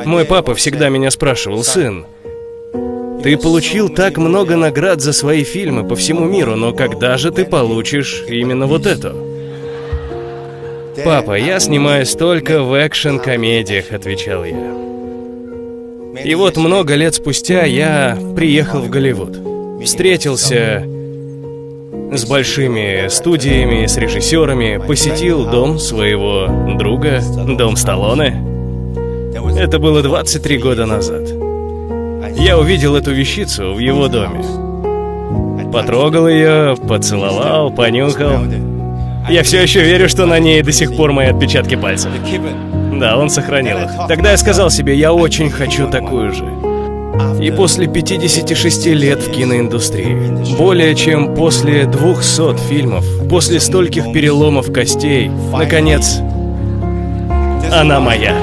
Мой папа всегда меня спрашивал: сын, ты получил так много наград за свои фильмы по всему миру, но когда же ты получишь именно вот это? Папа, я снимаюсь только в экшн-комедиях, отвечал я. И вот много лет спустя я приехал в Голливуд. Встретился с большими студиями, с режиссерами, посетил дом своего друга, дом Сталлоне. Это было 23 года назад. Я увидел эту вещицу в его доме. Потрогал ее, поцеловал, понюхал. Я все еще верю, что на ней до сих пор мои отпечатки пальцев. Да, он сохранил их. Тогда я сказал себе, я очень хочу такую же. И после 56 лет в киноиндустрии, более чем после 200 фильмов, после стольких переломов костей, наконец, она моя.